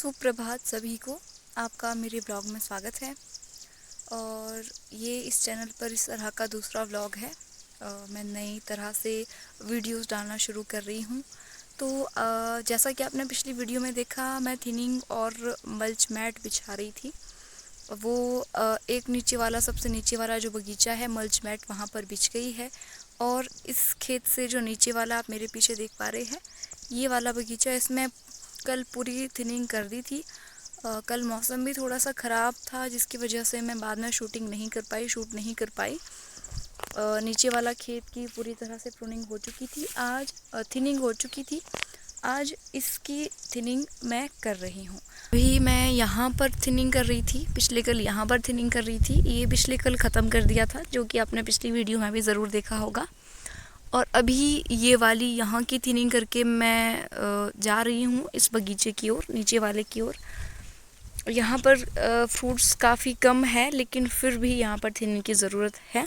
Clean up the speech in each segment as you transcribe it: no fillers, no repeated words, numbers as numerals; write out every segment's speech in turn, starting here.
सुप्रभात सभी को। आपका मेरे ब्लॉग में स्वागत है और ये इस चैनल पर इस तरह का दूसरा व्लॉग है। मैं नई तरह से वीडियोस डालना शुरू कर रही हूँ। तो जैसा कि आपने पिछली वीडियो में देखा, मैं थिनिंग और मल्च मैट बिछा रही थी। वो एक नीचे वाला, सबसे नीचे वाला जो बगीचा है, मल्च मैट वहाँ पर बिछ गई है। और इस खेत से जो नीचे वाला आप मेरे पीछे देख पा रहे हैं, ये वाला बगीचा, इसमें कल पूरी थिनिंग कर दी थी। कल मौसम भी थोड़ा सा ख़राब था, जिसकी वजह से मैं बाद में शूट नहीं कर पाई। नीचे वाला खेत की पूरी तरह से प्रूनिंग हो चुकी थी, आज थिनिंग हो चुकी थी। आज इसकी थिनिंग मैं कर रही हूँ। अभी मैं यहाँ पर थिनिंग कर रही थी, पिछले कल यहाँ पर थिनिंग कर रही थी। ये पिछले कल ख़त्म कर दिया था, जो कि आपने पिछली वीडियो में भी ज़रूर देखा होगा। और अभी ये वाली यहाँ की थिनिंग करके मैं जा रही हूँ इस बगीचे की ओर, नीचे वाले की ओर। यहाँ पर फ्रूट्स काफ़ी कम है, लेकिन फिर भी यहाँ पर थिनिंग की ज़रूरत है,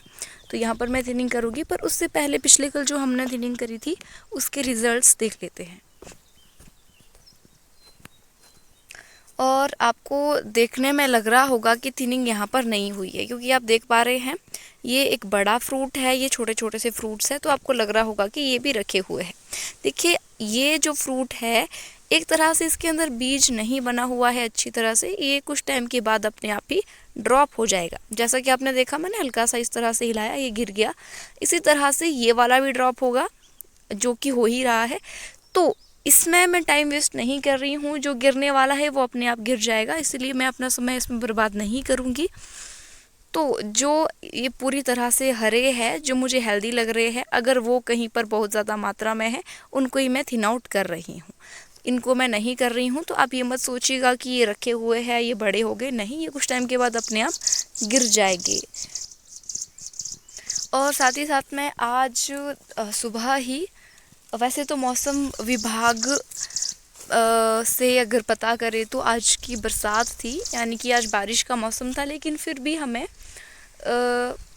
तो यहाँ पर मैं थिनिंग करूँगी। पर उससे पहले पिछले कल जो हमने थिनिंग करी थी, उसके रिज़ल्ट्स देख लेते हैं। और आपको देखने में लग रहा होगा कि थिनिंग यहाँ पर नहीं हुई है, क्योंकि आप देख पा रहे हैं ये एक बड़ा फ्रूट है, ये छोटे छोटे से फ्रूट्स हैं, तो आपको लग रहा होगा कि ये भी रखे हुए हैं। देखिए, ये जो फ्रूट है, एक तरह से इसके अंदर बीज नहीं बना हुआ है अच्छी तरह से। ये कुछ टाइम के बाद अपने आप ही ड्रॉप हो जाएगा। जैसा कि आपने देखा, मैंने हल्का सा इस तरह से हिलाया, ये गिर गया। इसी तरह से ये वाला भी ड्रॉप होगा, जो कि हो ही रहा है। तो इसमें मैं टाइम वेस्ट नहीं कर रही हूँ, जो गिरने वाला है वो अपने आप गिर जाएगा, इसलिए मैं अपना समय इसमें बर्बाद नहीं करूँगी। तो जो ये पूरी तरह से हरे हैं, जो मुझे हेल्दी लग रहे हैं, अगर वो कहीं पर बहुत ज़्यादा मात्रा में है, उनको ही मैं थिन आउट कर रही हूँ। इनको मैं नहीं कर रही हूँ। तो आप ये मत सोचिएगा कि ये रखे हुए हैं, ये बड़े हो गए, नहीं, ये कुछ टाइम के बाद अपने आप गिर जाएंगे। और साथ ही साथ मैं आज सुबह ही, वैसे तो मौसम विभाग से अगर पता करें तो आज की बरसात थी, यानी कि आज बारिश का मौसम था, लेकिन फिर भी हमें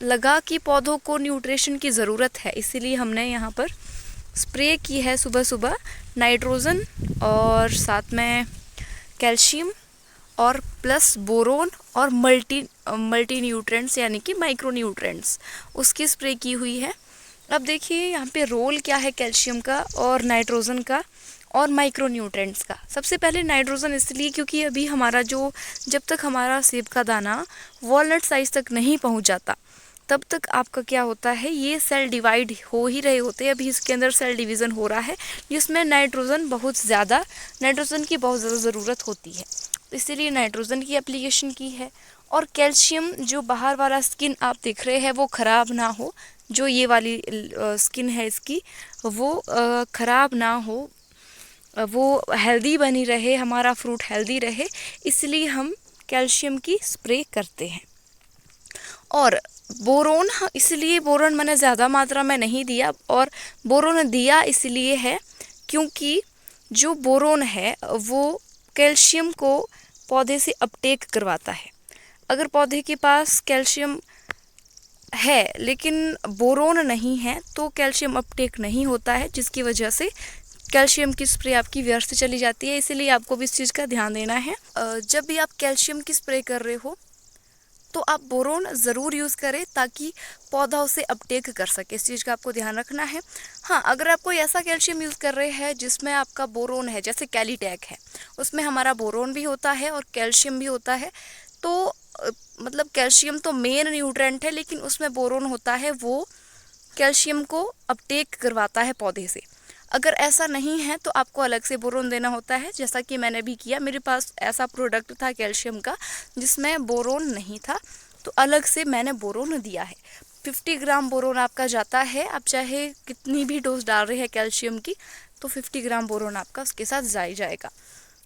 लगा कि पौधों को न्यूट्रिशन की ज़रूरत है, इसीलिए हमने यहाँ पर स्प्रे की है सुबह सुबह नाइट्रोजन और साथ में कैल्शियम और प्लस बोरोन और मल्टी न्यूट्रेंट्स, यानी कि माइक्रो न्यूट्रेंट्स, उसकी स्प्रे की हुई है। अब देखिए यहाँ पे रोल क्या है कैल्शियम का और नाइट्रोजन का और माइक्रो न्यूट्रेंट्स का। सबसे पहले नाइट्रोजन इसलिए क्योंकि अभी हमारा जब तक हमारा सेब का दाना वॉलनट साइज तक नहीं पहुंच जाता, तब तक आपका क्या होता है, ये सेल डिवाइड हो ही रहे होते हैं। अभी इसके अंदर सेल डिवीज़न हो रहा है, जिसमें नाइट्रोजन की बहुत ज़्यादा ज़रूरत होती है, इसीलिए नाइट्रोजन की एप्लीकेशन की है। और कैल्शियम, जो बाहर वाला स्किन आप देख रहे हैं वो ख़राब ना हो, जो ये वाली स्किन है इसकी, वो ख़राब ना हो, वो हेल्दी बनी रहे, हमारा फ्रूट हेल्दी रहे, इसलिए हम कैल्शियम की स्प्रे करते हैं। और बोरोन, इसलिए बोरोन मैंने ज़्यादा मात्रा में नहीं दिया, और बोरोन दिया इसलिए है क्योंकि जो बोरोन है वो कैल्शियम को पौधे से अपटेक करवाता है। अगर पौधे के पास कैल्शियम है लेकिन बोरोन नहीं है, तो कैल्शियम अपटेक नहीं होता है, जिसकी वजह से कैल्शियम की स्प्रे आपकी व्यर्थ चली जाती है। इसीलिए आपको भी इस चीज़ का ध्यान देना है। जब भी आप कैल्शियम की स्प्रे कर रहे हो, तो आप बोरोन ज़रूर यूज़ करें, ताकि पौधा उसे अपटेक कर सके। इस चीज़ का आपको ध्यान रखना है। हाँ, अगर आप कोई ऐसा कैल्शियम यूज़ कर रहे हैं जिसमें आपका बोरोन है, जैसे कैलीटैक है, उसमें हमारा बोरोन भी होता है और कैल्शियम भी होता है, तो मतलब कैल्शियम तो मेन न्यूट्रेंट है, लेकिन उसमें बोरोन होता है, वो कैल्शियम को अपटेक करवाता है पौधे से। अगर ऐसा नहीं है तो आपको अलग से बोरोन देना होता है, जैसा कि मैंने भी किया। मेरे पास ऐसा प्रोडक्ट था कैल्शियम का जिसमें बोरोन नहीं था, तो अलग से मैंने बोरोन दिया है। 50 ग्राम बोरोन आपका जाता है, आप चाहे कितनी भी डोज डाल रहे हैं कैल्शियम की, तो 50 ग्राम बोरोन आपका उसके साथ जाएगा।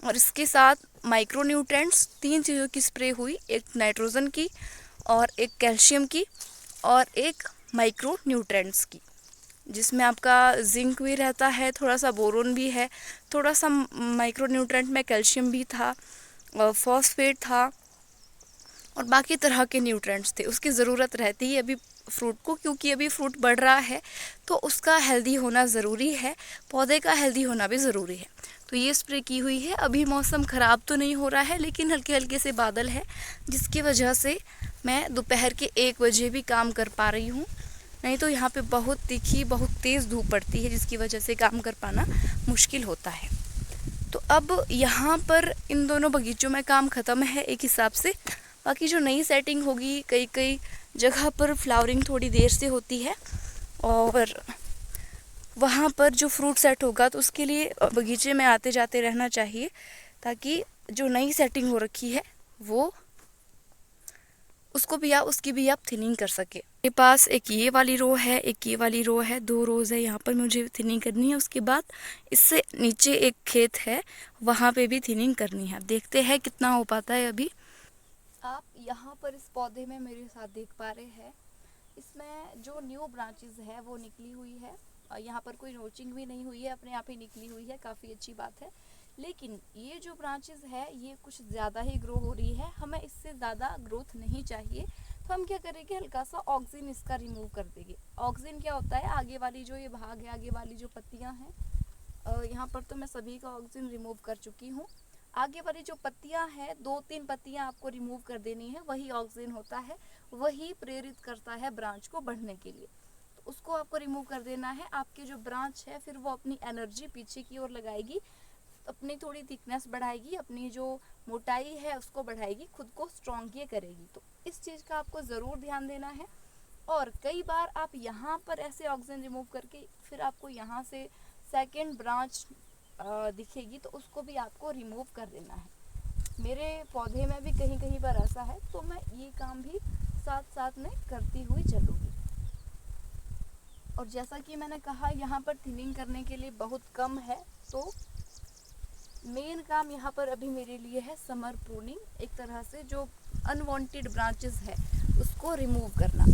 और इसके साथ माइक्रो न्यूट्रेंट्स, 3 चीज़ों की स्प्रे हुई, एक नाइट्रोजन की और एक कैल्शियम की और एक माइक्रो न्यूट्रेंट्स की, जिसमें आपका जिंक भी रहता है, थोड़ा सा बोरोन भी है, थोड़ा सा माइक्रो न्यूट्रेंट में कैल्शियम भी था, फॉस्फेट था, और बाकी तरह के न्यूट्रेंट्स थे। उसकी ज़रूरत रहती है अभी फ्रूट को, क्योंकि अभी फ्रूट बढ़ रहा है, तो उसका हेल्दी होना ज़रूरी है, पौधे का हेल्दी होना भी ज़रूरी है। तो तो ये स्प्रे की हुई है। अभी मौसम ख़राब तो नहीं हो रहा है, लेकिन हल्के हल्के से बादल है, जिसकी वजह से मैं दोपहर के 1 बजे भी काम कर पा रही हूँ। नहीं तो यहाँ पे बहुत तीखी, बहुत तेज़ धूप पड़ती है, जिसकी वजह से काम कर पाना मुश्किल होता है। तो अब यहाँ पर इन दोनों बगीचों में काम ख़त्म है एक हिसाब से। बाकी जो नई सेटिंग होगी, कई कई जगह पर फ्लावरिंग थोड़ी देर से होती है, और वहाँ पर जो फ्रूट सेट होगा तो उसके लिए बगीचे में आते जाते रहना चाहिए, ताकि जो नई सेटिंग हो रखी है वो उसको भी उसकी भी आप थिनिंग कर सके। मेरे पास एक ये वाली रो है, एक ये वाली रो है, 2 रोज़ है। यहाँ पर मुझे थिनिंग करनी है। उसके बाद इससे नीचे एक खेत है, वहाँ पे भी थिनिंग करनी है। अब देखते हैं कितना हो पाता है। अभी आप यहाँ पर इस पौधे में मेरे साथ देख पा रहे हैं, इसमें जो न्यू ब्रांचेस है वो निकली हुई है। यहाँ पर कोई नोचिंग भी नहीं हुई है, अपने आप ही निकली हुई है, काफ़ी अच्छी बात है। लेकिन ये जो ब्रांचेस है ये कुछ ज़्यादा ही ग्रो हो रही है, हमें इससे ज़्यादा ग्रोथ नहीं चाहिए। तो हम क्या करेंगे, हल्का सा ऑक्सीजन इसका रिमूव कर देंगे। ऑक्सीजन क्या होता है, आगे वाली जो ये भाग है, आगे वाली जो पत्तियाँ हैं, यहाँ पर तो मैं सभी का ऑक्सीजन रिमूव कर चुकी हूँ। आगे वाली जो पत्तियाँ हैं, 2-3 पत्तियाँ आपको रिमूव कर देनी है, वही ऑक्सीजन होता है, वही प्रेरित करता है ब्रांच को बढ़ने के लिए। तो उसको आपको रिमूव कर देना है। आपकी जो ब्रांच है फिर वो अपनी एनर्जी पीछे की ओर लगाएगी, अपनी थोड़ी थिकनेस बढ़ाएगी, अपनी जो मोटाई है उसको बढ़ाएगी, खुद को स्ट्रॉन्ग ये करेगी। तो इस चीज़ का आपको ज़रूर ध्यान देना है। और कई बार आप यहाँ पर ऐसे ऑक्सीजन रिमूव करके फिर आपको यहाँ से सेकेंड ब्रांच दिखेगी, तो उसको भी आपको रिमूव कर देना है। मेरे पौधे में भी कहीं कहीं पर ऐसा है, तो मैं ये काम भी साथ साथ में करती हुई चलूँगी। और जैसा कि मैंने कहा, यहाँ पर थिनिंग करने के लिए बहुत कम है, तो मेन काम यहाँ पर अभी मेरे लिए है समर प्रूनिंग, एक तरह से जो अनवांटेड ब्रांचेस है उसको रिमूव करना।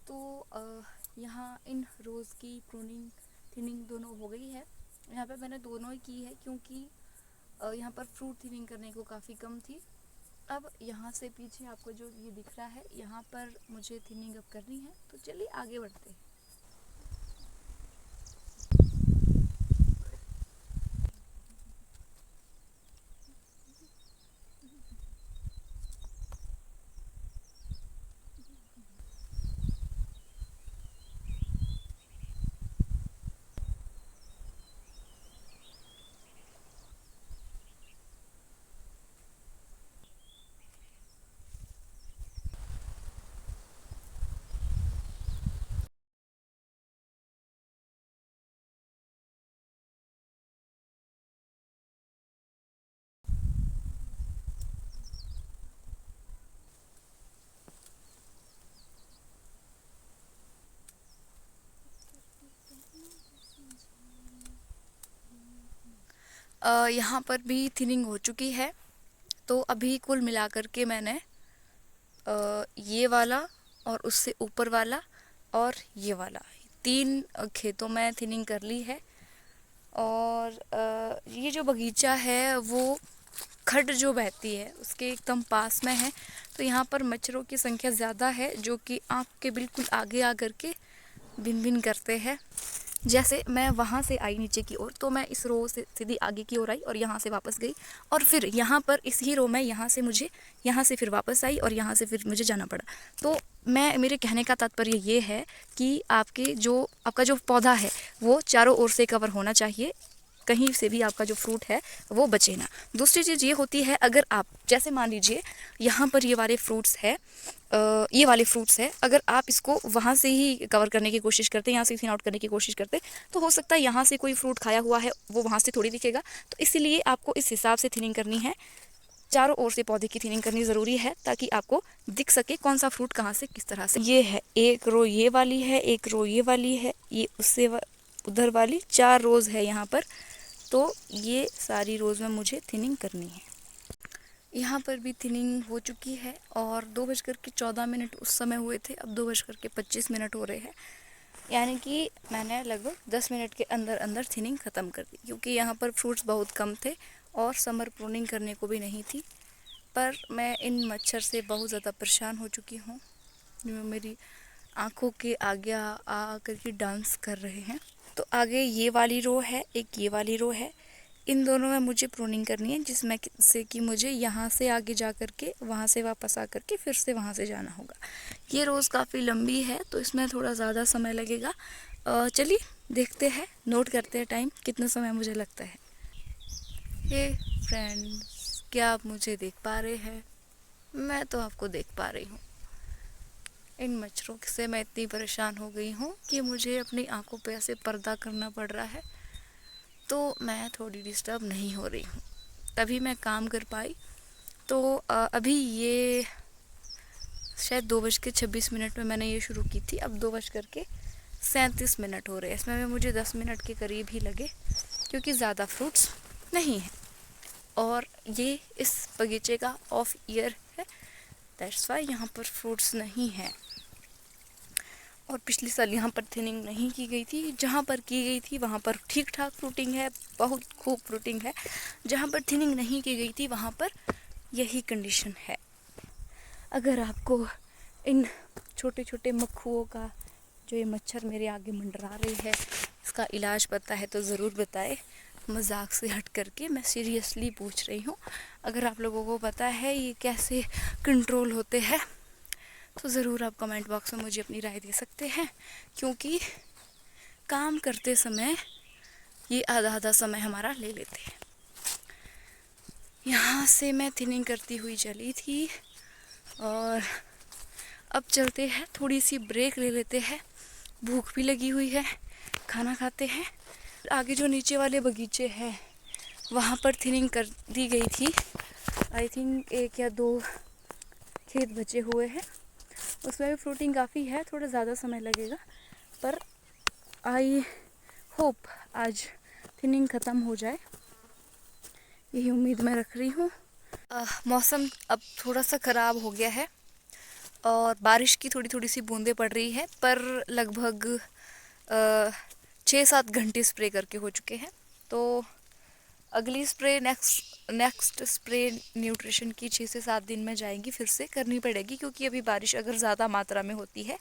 तो यहाँ इन रोज़ की प्रूनिंग थिनिंग दोनों हो गई है। यहाँ पे मैंने दोनों ही की है, क्योंकि यहाँ पर फ्रूट थिनिंग करने को काफ़ी कम थी। अब यहाँ से पीछे आपको जो ये दिख रहा है, यहाँ पर मुझे थिनिंग अब करनी है। तो चलिए आगे बढ़ते हैं। यहाँ पर भी थिनिंग हो चुकी है। तो अभी कुल मिलाकर के मैंने ये वाला और उससे ऊपर वाला और ये वाला 3 खेतों में थिनिंग कर ली है। और ये जो बगीचा है वो खड्ड जो बहती है उसके एकदम पास में है। तो यहाँ पर मच्छरों की संख्या ज़्यादा है, जो कि आँख के बिल्कुल आगे आकर के भिन भिन करते हैं। जैसे मैं वहाँ से आई नीचे की ओर, तो मैं इस रो से सीधी आगे की ओर आई और यहाँ से वापस गई, और फिर यहाँ पर इस ही रो में यहाँ से फिर वापस आई और यहाँ से फिर मुझे जाना पड़ा। तो मेरे कहने का तात्पर्य ये है कि आपका जो पौधा है वो चारों ओर से कवर होना चाहिए, कहीं से भी आपका जो फ्रूट है वो बचे ना। दूसरी चीज़ ये होती है, अगर आप जैसे मान लीजिए यहाँ पर ये वाले फ्रूट्स है, अगर आप इसको वहाँ से ही कवर करने की कोशिश करते, यहाँ से थिन आउट करने की कोशिश करते, तो हो सकता है यहाँ से कोई फ्रूट खाया हुआ है वो वहाँ से थोड़ी दिखेगा। तो इसीलिए आपको इस हिसाब से थिनिंग करनी है, चारों ओर से पौधे की थिनिंग करनी ज़रूरी है, ताकि आपको दिख सके कौन सा फ्रूट कहाँ से किस तरह से। ये है एक रो ये वाली है, एक रो ये वाली है, ये उससे उधर वाली 4 रोज़ है यहाँ पर। तो ये सारी रोज़ में मुझे थिनिंग करनी है। यहाँ पर भी थिनिंग हो चुकी है और 2:14 उस समय हुए थे, अब 2:25 हो रहे हैं। यानी कि मैंने लगभग 10 मिनट के अंदर अंदर थिनिंग ख़त्म कर दी, क्योंकि यहाँ पर फ्रूट्स बहुत कम थे और समर प्रूनिंग करने को भी नहीं थी। पर मैं इन मच्छर से बहुत ज़्यादा परेशान हो चुकी हूँ, जो मेरी आँखों के आगे आ कर के डांस कर रहे हैं। तो आगे ये वाली रो है, एक ये वाली रो है, इन दोनों में मुझे प्रूनिंग करनी है, जिसमें से कि मुझे यहाँ से आगे जा कर के वहाँ से वापस आ कर के फिर से वहाँ से जाना होगा। ये रोज़ काफ़ी लंबी है तो इसमें थोड़ा ज़्यादा समय लगेगा। चलिए देखते हैं, नोट करते हैं टाइम कितना समय मुझे लगता है। हे फ्रेंड्स, क्या आप मुझे देख पा रहे हैं? मैं तो आपको देख पा रही हूँ। इन मच्छरों से मैं इतनी परेशान हो गई हूँ कि मुझे अपनी आंखों पे ऐसे पर्दा करना पड़ रहा है, तो मैं थोड़ी डिस्टर्ब नहीं हो रही हूँ, तभी मैं काम कर पाई। तो अभी ये शायद 2:26 में मैंने ये शुरू की थी, अब 2:37 हो रहे हैं। इसमें मुझे 10 मिनट के करीब ही लगे, क्योंकि ज़्यादा फ्रूट्स नहीं हैं और ये इस बगीचे का ऑफ ईयर है, दैट्स वाई यहाँ पर फ्रूट्स नहीं हैं। और पिछले साल यहाँ पर थिनिंग नहीं की गई थी, जहाँ पर की गई थी वहाँ पर ठीक ठाक फ्रूटिंग है, बहुत खूब फ्रूटिंग है। जहाँ पर थिनिंग नहीं की गई थी वहाँ पर यही कंडीशन है। अगर आपको इन छोटे छोटे मक्खुओं का, जो ये मच्छर मेरे आगे मंडरा रहे हैं, इसका इलाज पता है तो ज़रूर बताए। मजाक से हट करके मैं सीरियसली पूछ रही हूँ। अगर आप लोगों को पता है ये कैसे कंट्रोल होते हैं तो ज़रूर आप कमेंट बॉक्स में मुझे अपनी राय दे सकते हैं, क्योंकि काम करते समय ये आधा आधा समय हमारा ले लेते हैं। यहाँ से मैं थिनिंग करती हुई चली थी और अब चलते हैं, थोड़ी सी ब्रेक ले लेते हैं, भूख भी लगी हुई है, खाना खाते हैं। आगे जो नीचे वाले बगीचे हैं वहाँ पर थिनिंग कर दी गई थी। आई थिंक 1 या 2 खेत बचे हुए हैं, उसमें भी फ्रूटिंग काफ़ी है, थोड़ा ज़्यादा समय लगेगा, पर आई होप आज थिनिंग ख़त्म हो जाए, यही उम्मीद मैं रख रही हूँ। मौसम अब थोड़ा सा ख़राब हो गया है और बारिश की थोड़ी थोड़ी सी बूंदें पड़ रही है, पर लगभग 6-7 घंटे स्प्रे करके हो चुके हैं। तो अगली स्प्रे नेक्स्ट स्प्रे न्यूट्रिशन की 6 से 7 दिन में जाएगी, फिर से करनी पड़ेगी, क्योंकि अभी बारिश अगर ज़्यादा मात्रा में होती है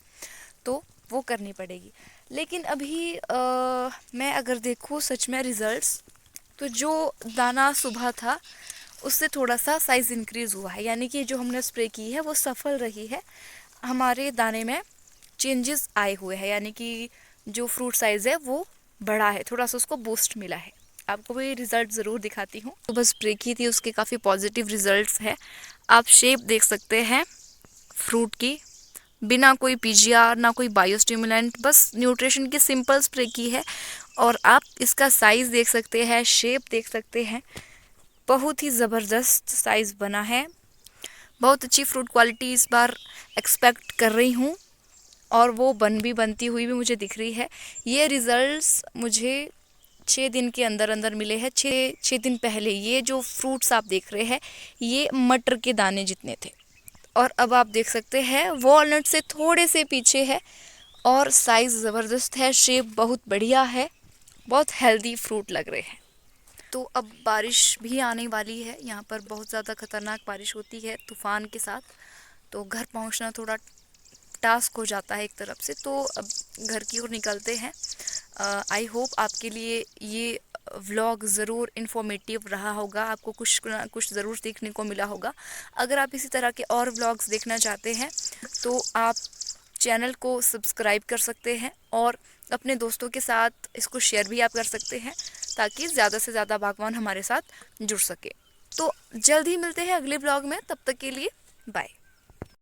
तो वो करनी पड़ेगी। लेकिन अभी मैं अगर देखूँ सच में रिज़ल्ट्स, तो जो दाना सुबह था उससे थोड़ा सा साइज़ इंक्रीज़ हुआ है, यानी कि जो हमने स्प्रे की है वो सफल रही है, हमारे दाने में चेंजेस आए हुए हैं, यानी कि जो फ्रूट साइज़ है वो बड़ा है, थोड़ा सा उसको बूस्ट मिला है। आपको भी रिज़ल्ट ज़रूर दिखाती हूँ। तो बस स्प्रे की थी, उसके काफ़ी पॉजिटिव रिज़ल्ट्स हैं। आप शेप देख सकते हैं फ्रूट की, बिना कोई पीजीआर ना कोई बायोस्टिमुलेंट, बस न्यूट्रिशन की सिंपल स्प्रे की है। और आप इसका साइज़ देख सकते हैं, शेप देख सकते हैं, बहुत ही ज़बरदस्त साइज़ बना है। बहुत अच्छी फ्रूट क्वालिटी इस बार एक्सपेक्ट कर रही हूँ और वो बनती हुई भी मुझे दिख रही है। ये रिज़ल्ट्स मुझे 6 दिन के अंदर अंदर मिले हैं। 6 दिन पहले ये जो फ्रूट्स आप देख रहे हैं ये मटर के दाने जितने थे, और अब आप देख सकते हैं वॉलनट से थोड़े से पीछे है और साइज़ ज़बरदस्त है, शेप बहुत बढ़िया है, बहुत हेल्दी फ्रूट लग रहे हैं। तो अब बारिश भी आने वाली है, यहाँ पर बहुत ज़्यादा ख़तरनाक बारिश होती है तूफ़ान के साथ, तो घर पहुँचना थोड़ा टास्क हो जाता है एक तरफ से। तो अब घर की ओर निकलते हैं। आई होप आपके लिए ये व्लॉग ज़रूर इन्फॉर्मेटिव रहा होगा, आपको कुछ ना कुछ ज़रूर सीखने को मिला होगा। अगर आप इसी तरह के और व्लॉग्स देखना चाहते हैं तो आप चैनल को सब्सक्राइब कर सकते हैं और अपने दोस्तों के साथ इसको शेयर भी आप कर सकते हैं, ताकि ज़्यादा से ज़्यादा बागवान हमारे साथ जुड़ सके। तो जल्द ही मिलते हैं अगले व्लॉग में, तब तक के लिए बाय।